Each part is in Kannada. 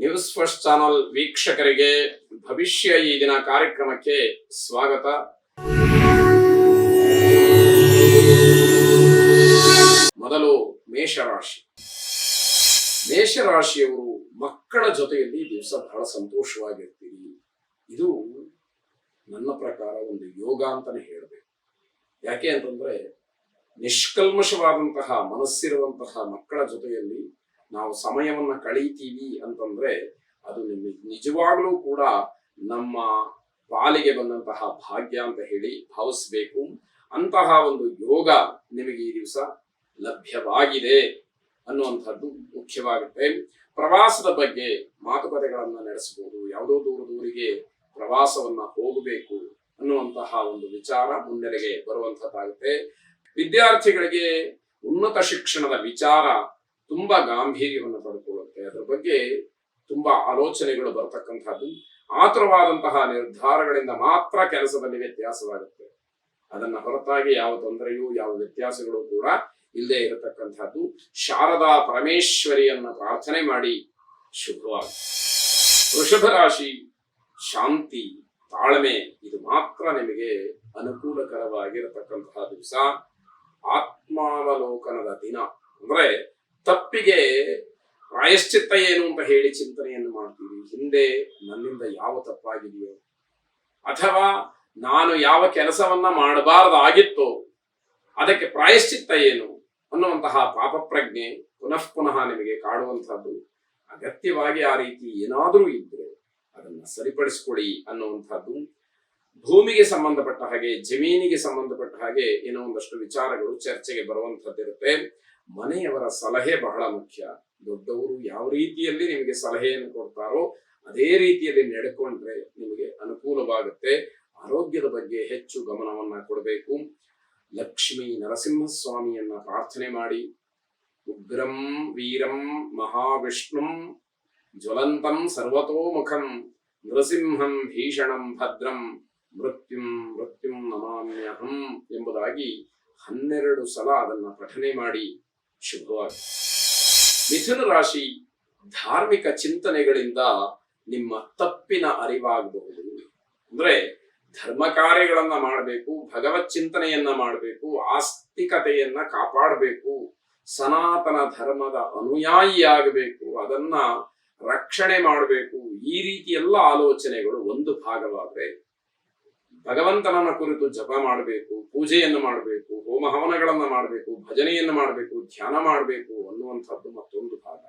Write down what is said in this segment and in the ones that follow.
ನ್ಯೂಸ್ ಫಸ್ಟ್ ಚಾನಲ್ ವೀಕ್ಷಕರಿಗೆ ಭವಿಷ್ಯ ಈ ದಿನ ಕಾರ್ಯಕ್ರಮಕ್ಕೆ ಸ್ವಾಗತ. ಮೊದಲು ಮೇಷರಾಶಿ. ಮೇಷರಾಶಿಯವರು ಮಕ್ಕಳ ಜೊತೆಯಲ್ಲಿ ದಿವಸ ಬಹಳ ಸಂತೋಷವಾಗಿರ್ತೀರಿ. ಇದು ನನ್ನ ಪ್ರಕಾರ ಒಂದು ಯೋಗ ಅಂತಾನೆ ಹೇಳಬೇಕು. ಯಾಕೆ ಅಂತಂದ್ರೆ ನಿಷ್ಕಲ್ಮಶವಾದಂತಹ ಮನಸ್ಸಿರುವಂತಹ ಮಕ್ಕಳ ಜೊತೆಯಲ್ಲಿ ನಾವು ಸಮಯವನ್ನ ಕಳೀತೀವಿ ಅಂತಂದ್ರೆ ಅದು ನಿಜವಾಗ್ಲೂ ಕೂಡ ನಮ್ಮ ಪಾಲಿಗೆ ಬಂದಂತಹ ಭಾಗ್ಯ ಅಂತ ಹೇಳಿ ಭಾವಿಸ್ಬೇಕು. ಅಂತಹ ಒಂದು ಯೋಗ ನಿಮಗೆ ಈ ದಿವಸ ಲಭ್ಯವಾಗಿದೆ ಅನ್ನುವಂಥದ್ದು ಮುಖ್ಯವಾಗುತ್ತೆ. ಪ್ರವಾಸದ ಬಗ್ಗೆ ಮಾತುಕತೆಗಳನ್ನ ನಡೆಸಬಹುದು. ಯಾವುದೋ ದೂರಿಗೆ ಪ್ರವಾಸವನ್ನ ಹೋಗಬೇಕು ಅನ್ನುವಂತಹ ಒಂದು ವಿಚಾರ ಮುನ್ನೆಲೆಗೆ ಬರುವಂತದ್ದಾಗುತ್ತೆ. ವಿದ್ಯಾರ್ಥಿಗಳಿಗೆ ಉನ್ನತ ಶಿಕ್ಷಣದ ವಿಚಾರ ತುಂಬಾ ಗಾಂಭೀರ್ಯವನ್ನು ಪಡ್ಕೊಳ್ಳುತ್ತೆ. ಅದರ ಬಗ್ಗೆ ತುಂಬಾ ಆಲೋಚನೆಗಳು ಬರ್ತಕ್ಕಂಥದ್ದು. ಆತುರವಾದಂತಹ ನಿರ್ಧಾರಗಳಿಂದ ಮಾತ್ರ ಕೆಲಸದಲ್ಲಿ ವ್ಯತ್ಯಾಸವಾಗುತ್ತೆ. ಅದನ್ನ ಹೊರತಾಗಿ ಯಾವ ತೊಂದರೆಯೂ ಯಾವ ವ್ಯತ್ಯಾಸಗಳು ಕೂಡ ಇಲ್ಲದೆ ಇರತಕ್ಕಂಥದ್ದು. ಶಾರದಾ ಪರಮೇಶ್ವರಿಯನ್ನ ಪ್ರಾರ್ಥನೆ ಮಾಡಿ ಶುಭವಾಗಿ. ವೃಷಭ ರಾಶಿ. ಶಾಂತಿ, ತಾಳ್ಮೆ ಇದು ಮಾತ್ರ ನಿಮಗೆ ಅನುಕೂಲಕರವಾಗಿರತಕ್ಕಂತಹ ದಿವಸ. ಆತ್ಮಾವಲೋಕನದ ದಿನ ಅಂದ್ರೆ ತಪ್ಪಿಗೆ ಪ್ರಾಯಶ್ಚಿತ್ತ ಏನು ಅಂತ ಹೇಳಿ ಚಿಂತನೆಯನ್ನು ಮಾಡ್ತೀವಿ. ಹಿಂದೆ ನನ್ನಿಂದ ಯಾವ ತಪ್ಪಾಗಿದೆಯೋ ಅಥವಾ ನಾನು ಯಾವ ಕೆಲಸವನ್ನ ಮಾಡಬಾರದಾಗಿತ್ತೋ ಅದಕ್ಕೆ ಪ್ರಾಯಶ್ಚಿತ್ತ ಏನು ಅನ್ನುವಂತಹ ಪಾಪ ಪ್ರಜ್ಞೆ ಪುನಃ ನಿಮಗೆ ಕಾಡುವಂತಹದ್ದು. ಅಗತ್ಯವಾಗಿ ಆ ರೀತಿ ಏನಾದರೂ ಇದ್ರೆ ಅದನ್ನ ಸರಿಪಡಿಸ್ಕೊಡಿ ಅನ್ನುವಂಥದ್ದು. ಭೂಮಿಗೆ ಸಂಬಂಧಪಟ್ಟ ಹಾಗೆ, ಜಮೀನಿಗೆ ಸಂಬಂಧಪಟ್ಟ ಹಾಗೆ ಏನೋ ಒಂದಷ್ಟು ವಿಚಾರಗಳು ಚರ್ಚೆಗೆ ಬರುವಂತಹದ್ದಿರುತ್ತೆ. ಮನೆಯವರ ಸಲಹೆ ಬಹಳ ಮುಖ್ಯ. ದೊಡ್ಡವರು ಯಾವ ರೀತಿಯಲ್ಲಿ ನಿಮಗೆ ಸಲಹೆಯನ್ನು ಕೊಡ್ತಾರೋ ಅದೇ ರೀತಿಯಲ್ಲಿ ನಡ್ಕೊಂಡ್ರೆ ನಿಮಗೆ ಅನುಕೂಲವಾಗುತ್ತೆ. ಆರೋಗ್ಯದ ಬಗ್ಗೆ ಹೆಚ್ಚು ಗಮನವನ್ನ ಕೊಡಬೇಕು. ಲಕ್ಷ್ಮೀ ನರಸಿಂಹಸ್ವಾಮಿಯನ್ನ ಪ್ರಾರ್ಥನೆ ಮಾಡಿ. ಉಗ್ರಂ ವೀರಂ ಮಹಾವಿಷ್ಣುಂ ಜ್ವಲಂತಂ ಸರ್ವತೋಮುಖಂ ನೃಸಿಂಹಂ ಭೀಷಣಂ ಭದ್ರಂ ಮೃತ್ಯುಂ ನಮಾಮ್ಯಹಂ ಎಂಬುದಾಗಿ 12 ಸಲ ಅದನ್ನ ಪಠನೆ ಮಾಡಿ ಶುಭವಾಗಿ. ಮಿಥುನ ರಾಶಿ. ಧಾರ್ಮಿಕ ಚಿಂತನೆಗಳಿಂದ ನಿಮ್ಮ ತಪ್ಪಿನ ಅರಿವಾಗಬಹುದು. ಅಂದ್ರೆ ಧರ್ಮ ಕಾರ್ಯಗಳನ್ನ ಮಾಡಬೇಕು, ಭಗವತ್ ಚಿಂತನೆಯನ್ನ ಮಾಡಬೇಕು, ಆಸ್ತಿಕತೆಯನ್ನ ಕಾಪಾಡಬೇಕು, ಸನಾತನ ಧರ್ಮದ ಅನುಯಾಯಿಯಾಗಬೇಕು, ಅದನ್ನ ರಕ್ಷಣೆ ಮಾಡಬೇಕು. ಈ ರೀತಿ ಎಲ್ಲ ಆಲೋಚನೆಗಳು ಒಂದು ಭಾಗವಾದ್ರೆ ಭಗವಂತನನ್ನ ಕುರಿತು ಜಪ ಮಾಡಬೇಕು, ಪೂಜೆಯನ್ನು ಮಾಡಬೇಕು, ಹೋಮ ಹವನಗಳನ್ನ ಮಾಡಬೇಕು, ಭಜನೆಯನ್ನು ಮಾಡಬೇಕು, ಧ್ಯಾನ ಮಾಡಬೇಕು ಅನ್ನುವಂಥದ್ದು ಮತ್ತೊಂದು ಭಾಗ.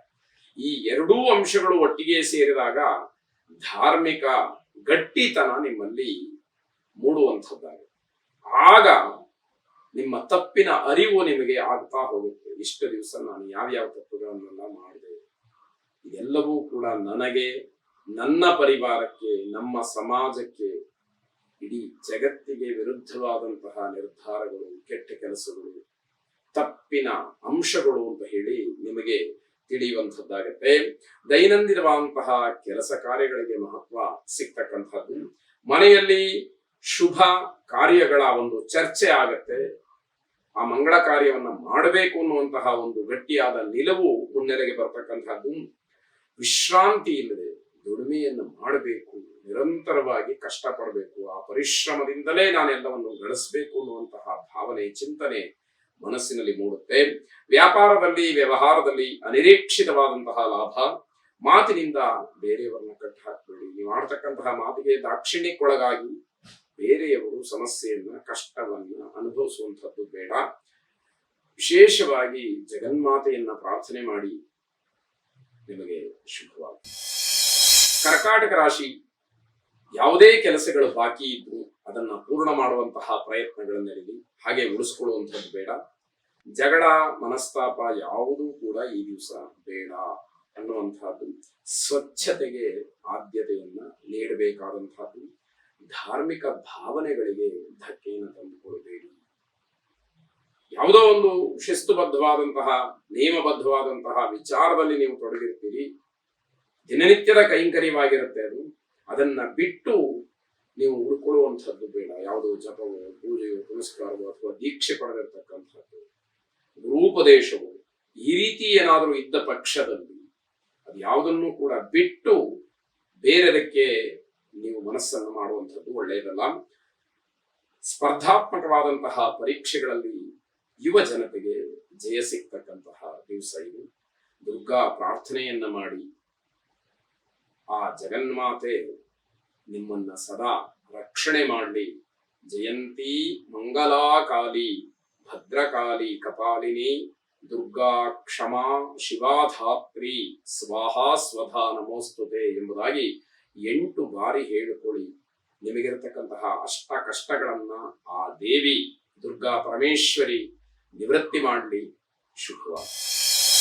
ಈ ಎರಡೂ ಅಂಶಗಳು ಒಟ್ಟಿಗೆ ಸೇರಿದಾಗ ಧಾರ್ಮಿಕ ಗಟ್ಟಿತನ ನಿಮ್ಮಲ್ಲಿ ಮೂಡುವಂಥದ್ದಾಗಿದೆ. ಆಗ ನಿಮ್ಮ ತಪ್ಪಿನ ಅರಿವು ನಿಮಗೆ ಆಗ್ತಾ ಹೋಗುತ್ತೆ. ಇಷ್ಟು ದಿವಸ ನಾನು ಯಾವ್ಯಾವ ತಪ್ಪುಗಳನ್ನೆಲ್ಲ ಮಾಡಿದೆ, ಇದೆಲ್ಲವೂ ಕೂಡ ನನಗೆ, ನನ್ನ ಪರಿವಾರಕ್ಕೆ, ನಮ್ಮ ಸಮಾಜಕ್ಕೆ, ಇಡೀ ಜಗತ್ತಿಗೆ ವಿರುದ್ಧವಾದಂತಹ ನಿರ್ಧಾರಗಳು, ಕೆಟ್ಟ ಕೆಲಸಗಳು, ತಪ್ಪಿನ ಅಂಶಗಳು ಅಂತ ಹೇಳಿ ನಿಮಗೆ ತಿಳಿಯುವಂಥದ್ದಾಗತ್ತೆ. ದೈನಂದಿನವಾದಂತಹ ಕೆಲಸ ಕಾರ್ಯಗಳಿಗೆ ಮಹತ್ವ ಸಿಗ್ತಕ್ಕಂಥದ್ದು. ಮನೆಯಲ್ಲಿ ಶುಭ ಕಾರ್ಯಗಳ ಒಂದು ಚರ್ಚೆ ಆಗತ್ತೆ. ಆ ಮಂಗಳ ಕಾರ್ಯವನ್ನ ಮಾಡಬೇಕು ಅನ್ನುವಂತಹ ಒಂದು ಗಟ್ಟಿಯಾದ ನಿಲುವು ಮುನ್ನೆಲೆಗೆ ಬರ್ತಕ್ಕಂಥದ್ದು. ವಿಶ್ರಾಂತಿ ಇಲ್ಲದೆ ದುಡಿಮೆಯನ್ನು ಮಾಡಬೇಕು, ನಿರಂತರವಾಗಿ ಕಷ್ಟಪಡಬೇಕು, ಆ ಪರಿಶ್ರಮದಿಂದಲೇ ನಾನೆಲ್ಲವನ್ನು ಗಳಿಸಬೇಕು ಅನ್ನುವಂತಹ ಭಾವನೆ, ಚಿಂತನೆ ಮನಸ್ಸಿನಲ್ಲಿ ಮೂಡುತ್ತೆ. ವ್ಯಾಪಾರದಲ್ಲಿ, ವ್ಯವಹಾರದಲ್ಲಿ ಅನಿರೀಕ್ಷಿತವಾದಂತಹ ಲಾಭ. ಮಾತಿನಿಂದ ಬೇರೆಯವರನ್ನ ಕಟ್ಟಿ ಹಾಕಬೇಡಿ. ನೀವು ಆಡ್ತಕ್ಕಂತಹ ಮಾತಿಗೆ ದಾಕ್ಷಿಣ್ಯಕ್ಕೊಳಗಾಗಿ ಬೇರೆಯವರು ಸಮಸ್ಯೆಯನ್ನ, ಕಷ್ಟವನ್ನ ಅನುಭವಿಸುವಂಥದ್ದು ಬೇಡ. ವಿಶೇಷವಾಗಿ ಜಗನ್ಮಾತೆಯನ್ನ ಪ್ರಾರ್ಥನೆ ಮಾಡಿ ನಿಮಗೆ ಶುಭವಾಗಿ. ಕರ್ಕಾಟಕ ರಾಶಿ. ಯಾವುದೇ ಕೆಲಸಗಳು ಬಾಕಿ ಇದ್ರು ಅದನ್ನ ಪೂರ್ಣ ಮಾಡುವಂತಹ ಪ್ರಯತ್ನಗಳನ್ನೆರಲಿ, ಹಾಗೆ ಉಳಿಸ್ಕೊಳ್ಳುವಂಥದ್ದು ಬೇಡ. ಜಗಳ, ಮನಸ್ತಾಪ ಯಾವುದೂ ಕೂಡ ಈ ದಿವಸ ಬೇಡ ಅನ್ನುವಂತಹದ್ದು. ಸ್ವಚ್ಛತೆಗೆ ಆದ್ಯತೆಯನ್ನ ನೀಡಬೇಕಾದಂತಹದ್ದು. ಧಾರ್ಮಿಕ ಭಾವನೆಗಳಿಗೆ ಧಕ್ಕೆಯನ್ನು ತಂದುಕೊಳ್ಬೇಡಿ. ಯಾವುದೋ ಒಂದು ಶಿಸ್ತುಬದ್ಧವಾದಂತಹ, ನಿಯಮಬದ್ಧವಾದಂತಹ ವಿಚಾರದಲ್ಲಿ ನೀವು ತೊಡಗಿರ್ತೀರಿ. ದಿನನಿತ್ಯದ ಕೈಂಕರ್ಯವಾಗಿರುತ್ತೆ ಅದು. ಅದನ್ನ ಬಿಟ್ಟು ನೀವು ಉಳ್ಕೊಳ್ಳುವಂಥದ್ದು ಬೇಡ. ಯಾವುದೋ ಜಪವೋ, ಪೂಜೆಯೋ, ಪುನಸ್ಕಾರವೋ ಅಥವಾ ದೀಕ್ಷೆ ಪಡೆದಿರ್ತಕ್ಕಂಥದ್ದು, ಗುರೂಪದೇಶವು ಈ ರೀತಿ ಏನಾದರೂ ಇದ್ದ ಪಕ್ಷದಲ್ಲಿ ಅದ್ಯಾವುದನ್ನು ಕೂಡ ಬಿಟ್ಟು ಬೇರೆದಕ್ಕೆ ನೀವು ಮನಸ್ಸನ್ನು ಮಾಡುವಂಥದ್ದು ಒಳ್ಳೆಯದಲ್ಲ. ಸ್ಪರ್ಧಾತ್ಮಕವಾದಂತಹ ಪರೀಕ್ಷೆಗಳಲ್ಲಿ ಯುವ ಜನತೆಗೆ ಜಯ ಸಿಗ್ತಕ್ಕಂತಹ ದಿವಸ ಇದು. ದುರ್ಗಾ ಪ್ರಾರ್ಥನೆಯನ್ನ ಮಾಡಿ ಆ ಜಗನ್ಮಾತೆ ನಿಮ್ಮನ್ನ ಸದಾ ರಕ್ಷಣೆ ಮಾಡಲಿ. ಜಯಂತಿ ಮಂಗಲಾಕಾಲಿ ಭದ್ರಕಾಲಿ ಕಪಾಲಿನಿ ದುರ್ಗಾ ಕ್ಷಮಾ ಶಿವಾಧಾತ್ರಿ ಸ್ವಾಹಾ ಸ್ವಧಾ ನಮೋಸ್ತುತೆ ಎಂಬುದಾಗಿ 8 ಬಾರಿ ಹೇಳಿಕೊಳ್ಳಿ. ನಿಮಗಿರತಕ್ಕಂತಹ ಅಷ್ಟ ಕಷ್ಟಗಳನ್ನ ಆ ದೇವಿ ದುರ್ಗಾ ಪರಮೇಶ್ವರಿ ನಿವೃತ್ತಿ ಮಾಡಲಿ. ಶುಭವಾಗಲಿ.